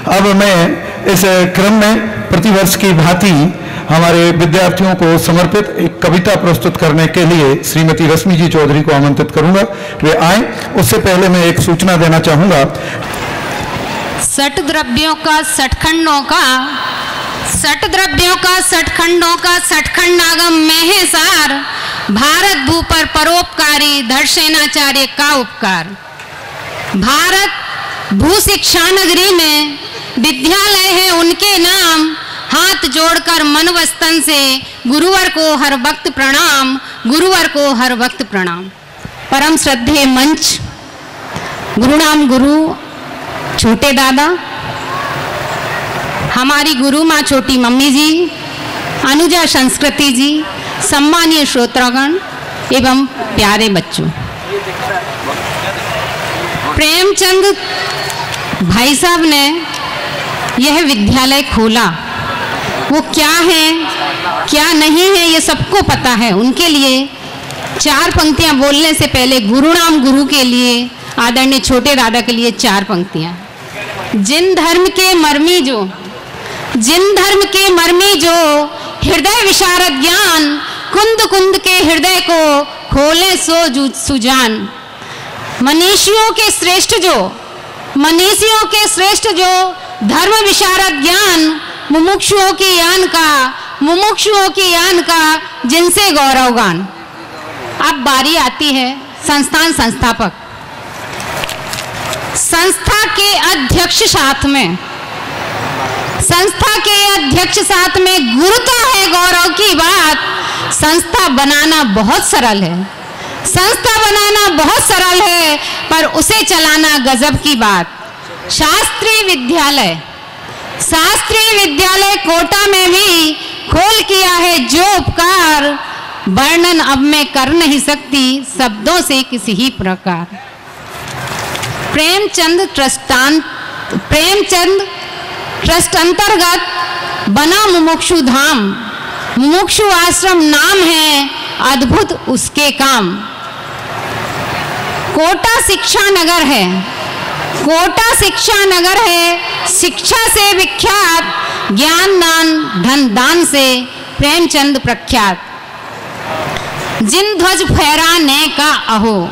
अब मैं इस क्रम में प्रतिवर्ष की भांति हमारे विद्यार्थियों को समर्पित एक कविता प्रस्तुत करने के लिए श्रीमती रश्मि जी चौधरी को आमंत्रित करूंगा, वे आए। उससे पहले मैं एक सूचना देना चाहूंगा। 60 द्रव्यों का 60 खंडों का 60 खंडागम में है सार, भारत भू पर परोपकारी धर्षेनाचार्य का उपकार। भारत भू शिक्षा नगरी में विद्यालय है उनके नाम, हाथ जोड़कर मन वस्तन से गुरुवर को हर वक्त प्रणाम, गुरुवर को हर वक्त प्रणाम। परम श्रद्धेय मंच, गुरुनाम गुरु छोटे दादा, हमारी गुरु माँ छोटी मम्मी जी, अनुजा संस्कृति जी, सम्मानीय श्रोतागण एवं प्यारे बच्चों, प्रेमचंद भाई साहब ने यह विद्यालय खोला, वो क्या है क्या नहीं है ये सबको पता है। उनके लिए 4 पंक्तियां बोलने से पहले गुरुनाम गुरु के लिए आदरणीय छोटे दादा के लिए 4 पंक्तियां। जिन धर्म के मर्मी जो हृदय विशारद ज्ञान, कुंद कुंद के हृदय को खोले सो सुजान। मनीषियों के श्रेष्ठ जो धर्म विशारद ज्ञान, मुमुक्षुओं की यान का जिनसे गौरवगान। अब बारी आती है संस्थान संस्थापक, संस्था के अध्यक्ष साथ में गुरुता है गौरव की बात। संस्था बनाना बहुत सरल है, पर उसे चलाना गजब की बात। शास्त्रीय विद्यालय कोटा में भी खोल किया है जो उपकार, वर्णन अब मैं कर नहीं सकती शब्दों से किसी ही प्रकार। प्रेमचंद ट्रस्ट अंतर्गत बना मुमुक्षु धाम, मुमुक्षु आश्रम नाम है, अद्भुत उसके काम। कोटा शिक्षा नगर है, शिक्षा से विख्यात, ज्ञान दान धन दान से प्रेमचंद प्रख्यात। जिन ध्वज फहराने का अहो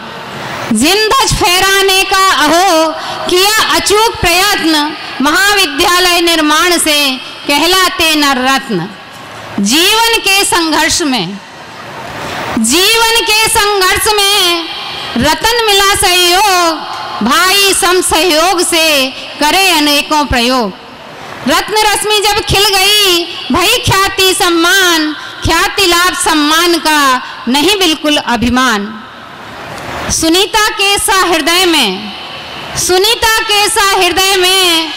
किया अचूक प्रयत्न, महाविद्यालय निर्माण से कहलाते नर रत्न। जीवन के संघर्ष में रतन मिला सहयोग, भाई सम सहयोग से करे अनेकों प्रयोग। रत्न रश्मि जब खिल गई भई ख्याति लाभ सम्मान का नहीं बिल्कुल अभिमान। सुनीता के सा हृदय में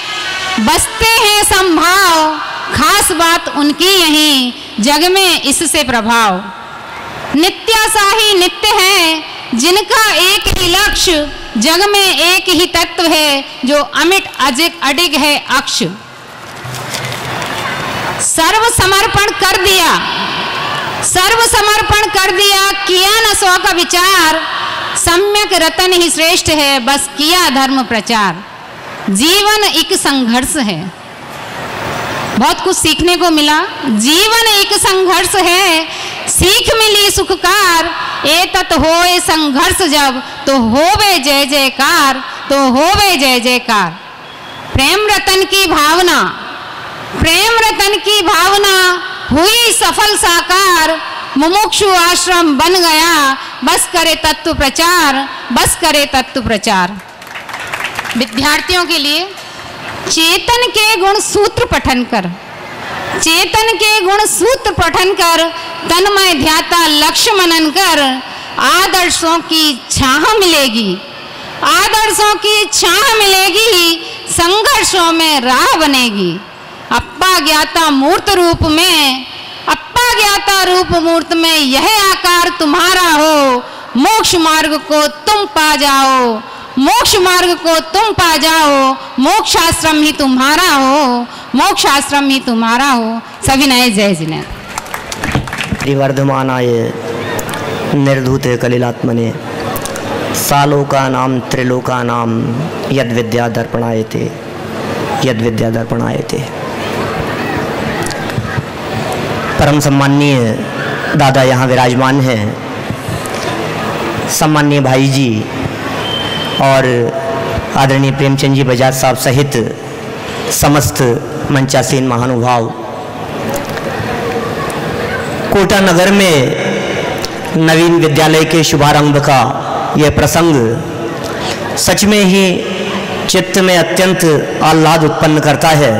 बसते हैं संभाव, खास बात उनकी यही जग में इससे प्रभाव। नित्यासाही नित्य है जिनका एक ही लक्ष्य, जग में एक ही तत्व है जो अमिट अडिग है अक्ष। सर्व समर्पण कर दिया किया न सौ का विचार, सम्यक रतन ही श्रेष्ठ है बस किया धर्म प्रचार। जीवन एक संघर्ष है, बहुत कुछ सीखने को मिला। जीवन एक संघर्ष है, सीख मिली सुखकार। एतत होए संघर्ष जब तो होवे जय जयकार। प्रेम रतन की भावना हुई सफल साकार। मुमुक्षु आश्रम बन गया बस करे तत्व प्रचार। विद्यार्थियों के लिए चेतन के गुण सूत्र पठन कर तन्मय ध्याता लक्ष्य मनन कर। आदर्शों की छाह मिलेगी संघर्षों में राह बनेगी। अप्पा ज्ञाता रूप में यह आकार तुम्हारा हो। मोक्ष मार्ग को तुम पा जाओ, मोक्षाश्रम ही तुम्हारा हो। सभी नए जय जिनेन्द्र। वर्धमानाय निर्धूते कलिलात्मने, सालोका नाम त्रिलोका नाम यद विद्या दर्पणायते। यद विद्या दर्पण आए थे। परम सम्माननीय दादा यहाँ विराजमान हैं, सम्माननीय भाई जी और आदरणीय प्रेमचंद जी बजाज साहब सहित समस्त मंचासीन महानुभाव। कोटा नगर में नवीन विद्यालय के शुभारंभ का यह प्रसंग सच में ही चित्त में अत्यंत आह्लाद उत्पन्न करता है।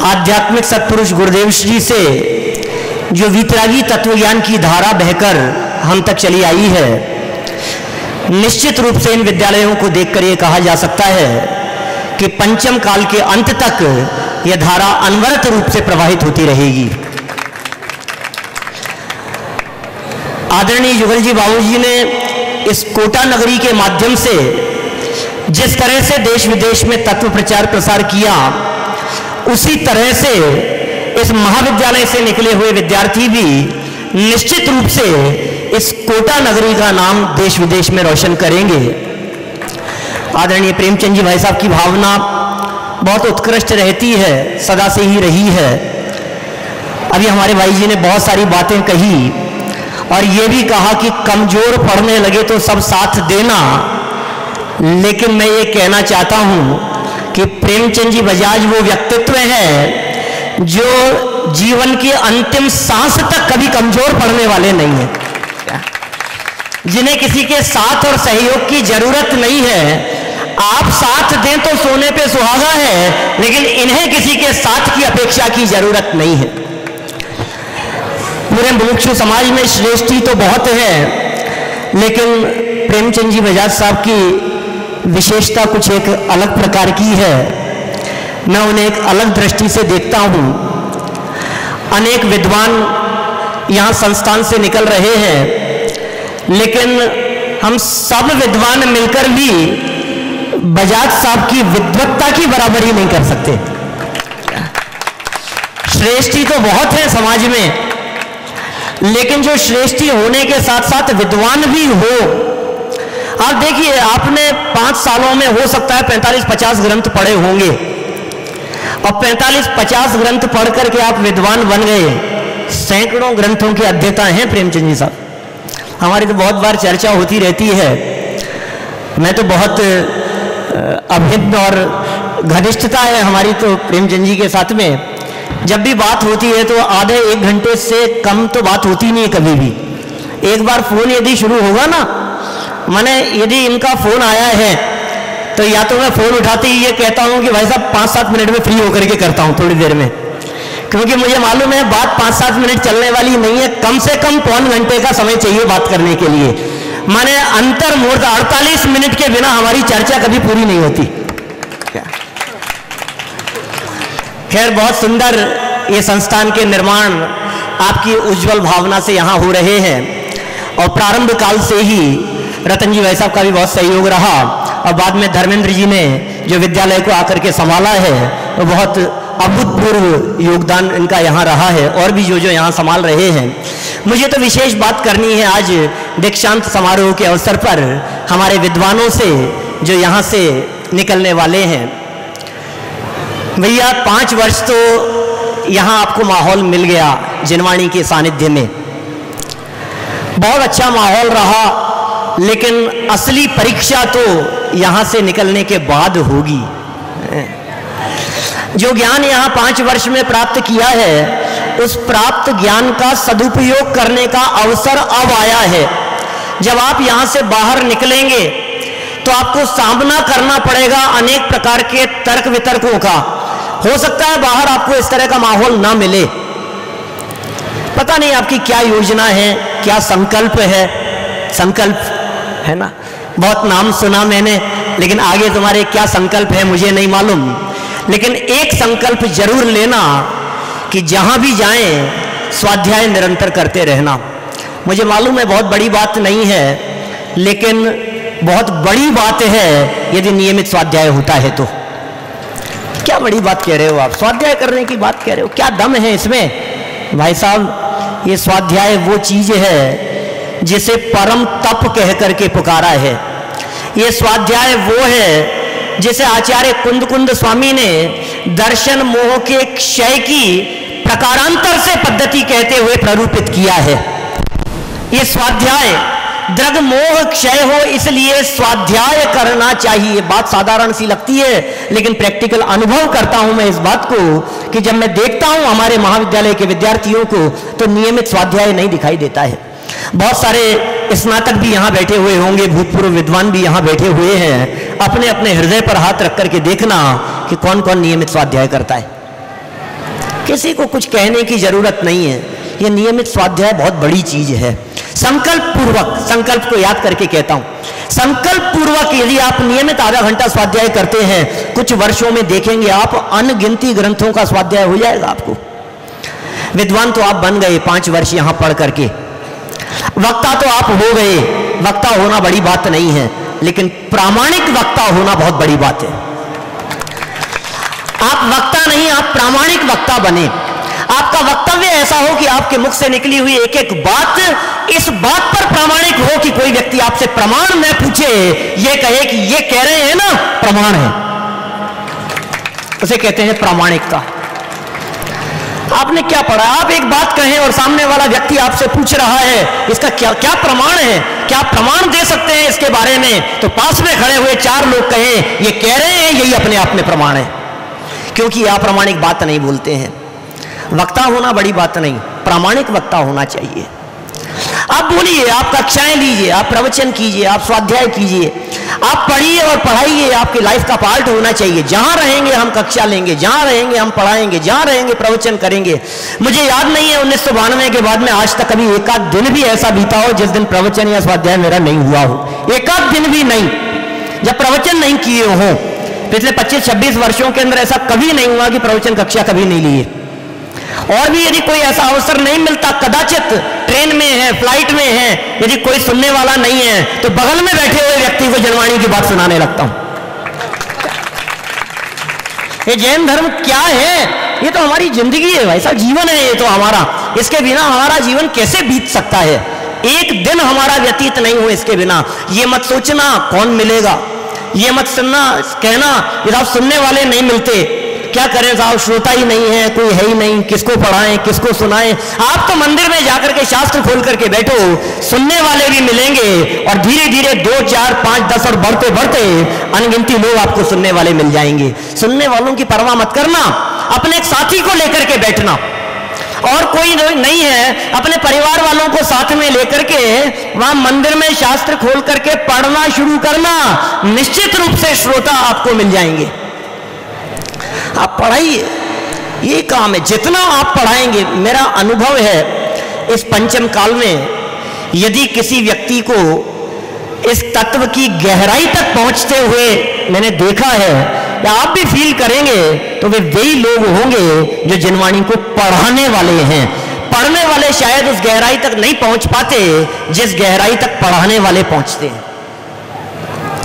आध्यात्मिक सत्पुरुष गुरुदेव जी से जो वीतरागी तत्वज्ञान की धारा बहकर हम तक चली आई है, निश्चित रूप से इन विद्यालयों को देखकर ये कहा जा सकता है कि पंचम काल के अंत तक यह धारा अनवरत रूप से प्रवाहित होती रहेगी। आदरणीय जुगल जी बाबू जी ने इस कोटा नगरी के माध्यम से जिस तरह से देश विदेश में तत्व प्रचार प्रसार किया, उसी तरह से इस महाविद्यालय से निकले हुए विद्यार्थी भी निश्चित रूप से इस कोटा नगरी का नाम देश विदेश में रोशन करेंगे। आदरणीय प्रेमचंद जी भाई साहब की भावना बहुत उत्कृष्ट रहती है, सदा से ही रही है। अभी हमारे भाई जी ने बहुत सारी बातें कही और ये भी कहा कि कमजोर पड़ने लगे तो सब साथ देना, लेकिन मैं ये कहना चाहता हूं कि प्रेमचंद जी बजाज वो व्यक्तित्व है जो जीवन की अंतिम सांस तक कभी कमजोर पड़ने वाले नहीं है, जिन्हें किसी के साथ और सहयोग की जरूरत नहीं है। आप साथ दें तो सोने पे सुहागा है, लेकिन इन्हें किसी के साथ की अपेक्षा की जरूरत नहीं है। पूरे मुमुक्षु समाज में श्रेष्ठी तो बहुत है, लेकिन प्रेमचंद जी बजाज साहब की विशेषता कुछ एक अलग प्रकार की है। मैं उन्हें एक अलग दृष्टि से देखता हूं। अनेक विद्वान यहाँ संस्थान से निकल रहे हैं, लेकिन हम सब विद्वान मिलकर भी बजाज साहब की विद्वत्ता की बराबरी नहीं कर सकते। श्रेष्ठी तो बहुत है समाज में, लेकिन जो श्रेष्ठी होने के साथ साथ विद्वान भी हो। आप देखिए, आपने 5 सालों में हो सकता है 45-50 ग्रंथ पढ़े होंगे, और 45-50 ग्रंथ पढ़ करके आप विद्वान बन गए। सैकड़ों ग्रंथों के अध्येता हैं प्रेमचंद जी साहब। हमारी तो बहुत बार चर्चा होती रहती है। मैं तो बहुत अभिन्न और घनिष्ठता है हमारी तो प्रेमचंद जी के साथ में। जब भी बात होती है तो आधे 1 घंटे से कम तो बात होती नहीं है कभी भी। एक बार फोन यदि शुरू होगा ना, मैंने यदि इनका फोन आया है तो या तो मैं फोन उठाते ही ये कहता हूं कि भाई साहब 5-7 मिनट में फ्री होकर के करता हूं, थोड़ी देर में, क्योंकि मुझे मालूम है बात 5-7 मिनट चलने वाली नहीं है। कम से कम पौन घंटे का समय चाहिए बात करने के लिए। माने अंतर मुहूर्त 48 मिनट के बिना हमारी चर्चा कभी पूरी नहीं होती। खैर, बहुत सुंदर ये संस्थान के निर्माण आपकी उज्जवल भावना से यहाँ हो रहे हैं, और प्रारंभ काल से ही रतन जी भाई साहब का भी बहुत सहयोग रहा, और बाद में धर्मेंद्र जी ने जो विद्यालय को आकर के संभाला है, वो बहुत अभूतपूर्व योगदान इनका यहाँ रहा है, और भी जो यहाँ संभाल रहे हैं। मुझे तो विशेष बात करनी है आज दीक्षांत समारोह के अवसर पर हमारे विद्वानों से जो यहाँ से निकलने वाले हैं। भैया 5 वर्ष तो यहाँ आपको माहौल मिल गया जिनवाणी के सानिध्य में, बहुत अच्छा माहौल रहा, लेकिन असली परीक्षा तो यहाँ से निकलने के बाद होगी। जो ज्ञान यहाँ 5 वर्ष में प्राप्त किया है, उस प्राप्त ज्ञान का सदुपयोग करने का अवसर अब आया है। जब आप यहाँ से बाहर निकलेंगे तो आपको सामना करना पड़ेगा अनेक प्रकार के तर्क वितर्कों का। हो सकता है बाहर आपको इस तरह का माहौल ना मिले, पता नहीं आपकी क्या योजना है, क्या संकल्प है। संकल्प है ना, बहुत नाम सुना मैंने, लेकिन आगे तुम्हारे क्या संकल्प है मुझे नहीं मालूम। लेकिन एक संकल्प जरूर लेना कि जहां भी जाएं स्वाध्याय निरंतर करते रहना। मुझे मालूम है बहुत बड़ी बात नहीं है, लेकिन बहुत बड़ी बात है यदि नियमित स्वाध्याय होता है तो। क्या बड़ी बात कह रहे हो आप, स्वाध्याय करने की बात कह रहे हो, क्या दम है इसमें? भाई साहब, ये स्वाध्याय वो चीज है जिसे परम तप कह करके पुकारा है। ये स्वाध्याय वो है जिसे आचार्य कुंद स्वामी ने दर्शन मोह के क्षय की प्रकारांतर से पद्धति कहते हुए प्ररूपित किया है। ये स्वाध्याय द्रग मोह क्षय हो इसलिए स्वाध्याय करना चाहिए। बात साधारण सी लगती है, लेकिन प्रैक्टिकल अनुभव करता हूं मैं इस बात को कि जब मैं देखता हूं हमारे महाविद्यालय के विद्यार्थियों को तो नियमित स्वाध्याय नहीं दिखाई देता है। बहुत सारे स्नातक भी यहां बैठे हुए होंगे, भूतपूर्व विद्वान भी यहां बैठे हुए हैं। अपने अपने हृदय पर हाथ रख करके देखना कि कौन कौन नियमित स्वाध्याय करता है। किसी को कुछ कहने की जरूरत नहीं है, यह नियमित स्वाध्याय बहुत बड़ी चीज है। संकल्प पूर्वक, संकल्प को याद करके कहता हूं, संकल्प पूर्वक यदि आप नियमित आधा घंटा स्वाध्याय करते हैं, कुछ वर्षों में देखेंगे आप अनगिनती ग्रंथों का स्वाध्याय हो जाएगा आपको। विद्वान तो आप बन गए 5 वर्ष यहां पढ़ करके, वक्ता तो आप हो गए। वक्ता होना बड़ी बात नहीं है, लेकिन प्रामाणिक वक्ता होना बहुत बड़ी बात है। आप वक्ता नहीं, आप प्रामाणिक वक्ता बने। आपका वक्तव्य ऐसा हो कि आपके मुख से निकली हुई एक एक बात इस बात पर प्रामाणिक हो कि कोई व्यक्ति आपसे प्रमाण न पूछे, ये कहे कि ये कह रहे हैं ना प्रमाण है, उसे कहते हैं प्रामाणिकता। आपने क्या पढ़ा, आप एक बात कहें और सामने वाला व्यक्ति आपसे पूछ रहा है इसका क्या क्या प्रमाण है, क्या प्रमाण दे सकते हैं इसके बारे में, तो पास में खड़े हुए 4 लोग कहें ये कह रहे हैं, यही अपने आप में प्रमाण है। क्योंकि अप्रामाणिक बात नहीं बोलते हैं। वक्ता होना बड़ी बात नहीं, प्रामाणिक वक्ता होना चाहिए। आप बोलिए, आप कक्षाएं लीजिए, आप प्रवचन कीजिए, आप स्वाध्याय कीजिए, आप पढ़िए और पढ़ाइए, आपकी लाइफ का पार्ट होना चाहिए। जहां रहेंगे हम कक्षा लेंगे, जहां रहेंगे हम पढ़ाएंगे, जहां रहेंगे प्रवचन करेंगे। मुझे याद नहीं है 1992 के बाद में आज तक कभी एक आध दिन भी ऐसा बीता हो जिस दिन प्रवचन या स्वाध्याय मेरा नहीं हुआ हो। एक आध दिन भी नहीं, जब प्रवचन नहीं किए हो। पिछले 25-26 वर्षों के अंदर ऐसा कभी नहीं हुआ कि प्रवचन कक्षा कभी नहीं लिए। और भी यदि कोई ऐसा अवसर नहीं मिलता, कदाचित ट्रेन में है, फ्लाइट में है, यदि कोई सुनने वाला नहीं है तो बगल में बैठे हुए व्यक्ति को जनवाणी की बात सुनाने लगता हूं। ये जैन धर्म क्या है? ये तो हमारी जिंदगी है, वैसा जीवन है ये तो हमारा। इसके बिना हमारा जीवन कैसे बीत सकता है? एक दिन हमारा व्यतीत नहीं हो इसके बिना। ये मत सोचना कौन मिलेगा, ये मत सुनना कहना ये सुनने वाले नहीं मिलते, क्या करें साहब, श्रोता ही नहीं है, कोई है ही नहीं, किसको पढ़ाएं, किसको सुनाएं। आप तो मंदिर में जाकर के शास्त्र खोल करके बैठो, सुनने वाले भी मिलेंगे और धीरे धीरे 2, 4, 5, 10 और बढ़ते बढ़ते अनगिनती लोग आपको सुनने वाले मिल जाएंगे। सुनने वालों की परवाह मत करना, अपने एक साथी को लेकर के बैठना। और कोई नहीं है, अपने परिवार वालों को साथ में लेकर के वहां मंदिर में शास्त्र खोल करके पढ़ना शुरू करना। निश्चित रूप से श्रोता आपको मिल जाएंगे। आप पढ़ाइए, ये काम है। जितना आप पढ़ाएंगे, मेरा अनुभव है इस पंचम काल में, यदि किसी व्यक्ति को इस तत्व की गहराई तक पहुंचते हुए मैंने देखा है या आप भी फील करेंगे, तो वे वही लोग होंगे जो जिनवाणी को पढ़ाने वाले हैं। पढ़ने वाले शायद उस गहराई तक नहीं पहुंच पाते जिस गहराई तक पढ़ाने वाले पहुंचते हैं।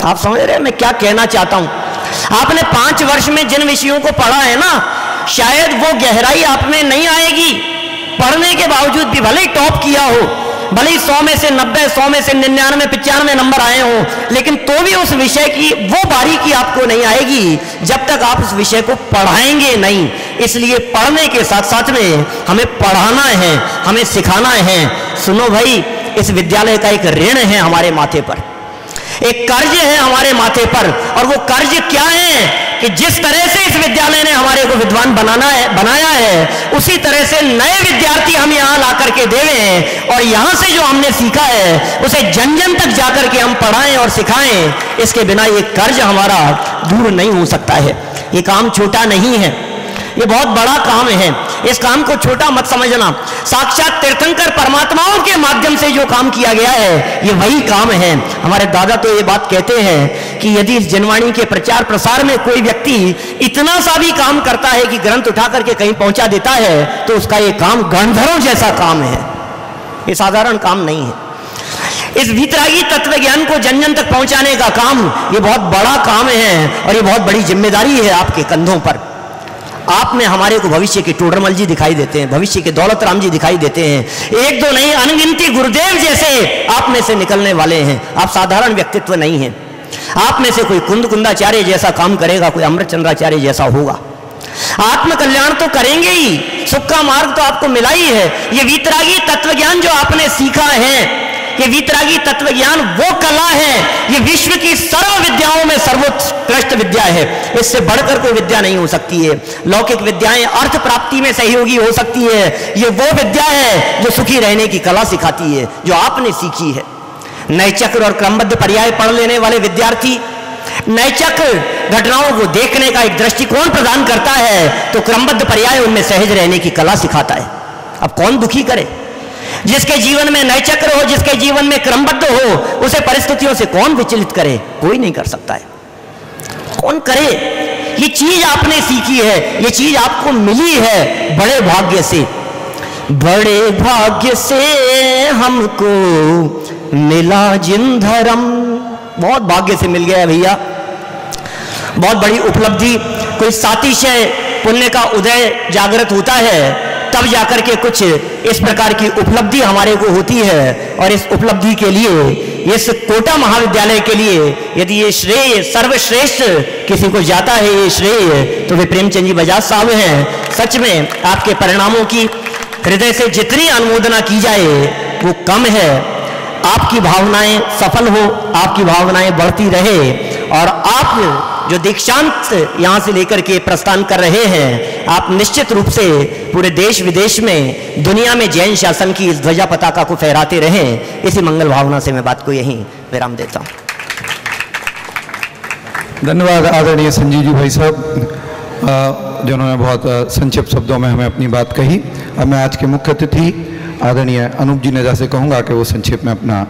आप समझ रहे हैं मैं क्या कहना चाहता हूं? आपने 5 वर्ष में जिन विषयों को पढ़ा है ना, शायद वो गहराई आप में नहीं आएगी। पढ़ने के बावजूद भी भले ही टॉप किया हो, भले ही 100 में से 90, 100 में से 99, 95 नंबर आए हो, लेकिन तो भी उस विषय की वो बारीकी आपको नहीं आएगी जब तक आप उस विषय को पढ़ाएंगे नहीं। इसलिए पढ़ने के साथ साथ में हमें पढ़ाना है, हमें सिखाना है। सुनो भाई, इस विद्यालय का एक ऋण है हमारे माथे पर, एक कर्ज है हमारे माथे पर। और वो कर्ज क्या है कि जिस तरह से इस विद्यालय ने हमारे को विद्वान बनाया है, उसी तरह से नए विद्यार्थी हम यहाँ ला करके देवें और यहाँ से जो हमने सीखा है उसे जन जन तक जाकर के हम पढ़ाएं और सिखाएं। इसके बिना ये कर्ज हमारा दूर नहीं हो सकता है। ये काम छोटा नहीं है, ये बहुत बड़ा काम है। इस काम को छोटा मत समझना। साक्षात तीर्थंकर परमात्माओं के माध्यम से जो काम किया गया है, ये वही काम है। हमारे दादा तो ये बात कहते हैं कि यदि इस जनवाणी के प्रचार प्रसार में कोई व्यक्ति इतना सा भी काम करता है कि ग्रंथ उठा करके कहीं पहुंचा देता है, तो उसका ये काम गंधर्व जैसा काम है, ये साधारण काम नहीं है। इस भीतरागी तत्व ज्ञान को जन जन तक पहुंचाने का काम, ये बहुत बड़ा काम है और ये बहुत बड़ी जिम्मेदारी है आपके कंधों पर। आप में हमारे को भविष्य के टोडरमल जी दिखाई देते हैं, भविष्य के दौलत राम जी दिखाई देते हैं। एक दो नहीं, अनगिनती गुरुदेव जैसे आप में से निकलने वाले हैं। आप साधारण व्यक्तित्व नहीं हैं। आप में से कोई कुंदाचार्य जैसा काम करेगा, कोई अमृतचंद्राचार्य जैसा होगा। आत्म कल्याण तो करेंगे ही, सुख का मार्ग तो आपको मिला ही है। ये वीतरागी तत्वज्ञान जो आपने सीखा है, ये वीतरागी तत्वज्ञान वो कला है, ये विश्व की सर्व विद्याओं में सर्वोत्कृष्ट विद्या है। इससे बढ़कर कोई विद्या नहीं हो सकती है। लौकिक विद्याएं अर्थ प्राप्ति में सहयोगी हो सकती है, ये वो विद्या है जो सुखी रहने की कला सिखाती है, जो आपने सीखी है। नए चक्र और क्रमबद्ध पर्याय पढ़ लेने वाले विद्यार्थी नए चक्र घटनाओं को देखने का एक दृष्टिकोण प्रदान करता है, तो क्रमबद्ध पर्याय उनमें सहज रहने की कला सिखाता है। अब कौन दुखी करे? जिसके जीवन में नए चक्र हो, जिसके जीवन में क्रमबद्ध हो, उसे परिस्थितियों से कौन विचलित करे? कोई नहीं कर सकता है। कौन करे? ये चीज आपने सीखी है, ये चीज आपको मिली है बड़े भाग्य से। बड़े भाग्य से हमको मिला जिन धर्म, बहुत भाग्य से मिल गया है भैया, बहुत बड़ी उपलब्धि। कोई सातिशय पुण्य का उदय जागृत होता है, तब जाकर के कुछ इस प्रकार की उपलब्धि हमारे को होती है। और इस उपलब्धि के लिए, इस कोटा महाविद्यालय के लिए यदि ये श्रेय सर्वश्रेष्ठ किसी को जाता है, ये श्रेय, तो वे प्रेमचंद जी बजाज साहब हैं। सच में आपके परिणामों की हृदय से जितनी अनुमोदना की जाए वो कम है। आपकी भावनाएं सफल हो, आपकी भावनाएं बढ़ती रहे, और आप जो दीक्षांत यहाँ से लेकर के प्रस्थान कर रहे हैं, आप निश्चित रूप से पूरे देश विदेश में, दुनिया में जैन शासन की इस ध्वजा पताका को फहराते रहें। इसी मंगल भावना से मैं बात को यहीं विराम देता हूँ। धन्यवाद आदरणीय संजीव जी भाई साहब, जिन्होंने बहुत संक्षिप्त शब्दों में हमें अपनी बात कही। अब मैं आज के मुख्य अतिथि आदरणीय अनूप जी नेजा से कहूँगा कि वो संक्षेप में अपना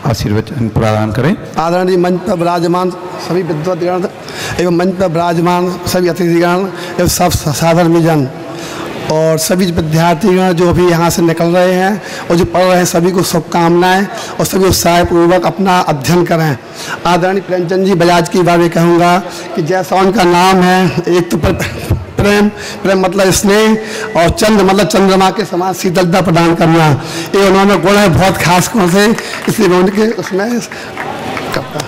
आशीर्वचन प्रदान करें। आदरणीय मंच पर विराजमान सभी विद्वतगण एवं मंच पर विराजमान सभी अतिथिगण एवं सब साधर्मीजन और सभी विद्यार्थीगण जो भी यहाँ से निकल रहे हैं और जो पढ़ रहे हैं, सभी को शुभकामनाएं और सभी उत्साहपूर्वक अपना अध्ययन करें। आदरणीय प्रेमचंद जी बजाज के बारे में कहूँगा कि जैसा उनका नाम है, एक तो प्रेम, प्रेम मतलब स्नेह, और चंद्र मतलब चंद्रमा के समान शीतलता प्रदान करना, ये उन्होंने गुण है बहुत खास गुण से, इसलिए मैं उनके उसमें करता।